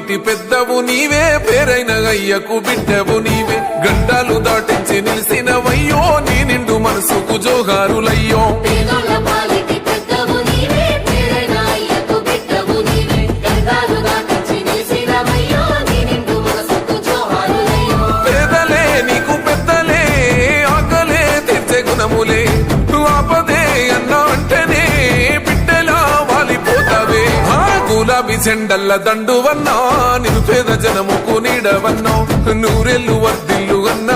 పాలిటి పెద్దవు నీవే పేరైన అయ్యకు బిడ్డవు నీవే గండాలు దాటించి నిలిసినవయ్యో నీ నిండు మనసుకు జోహారులయ్యో పేదలే నీకు పెద్దలే ఆకలే తీర్చే గుణములే ఆపదే అన్నా అంటేనే బిడ్డలా వాలిపోతావే గులాబీ చెండల్ల దండువన్నా నిరుపేద జనముకు నీడవన్నా నూరెళ్ళు వర్దిల్లు అన్న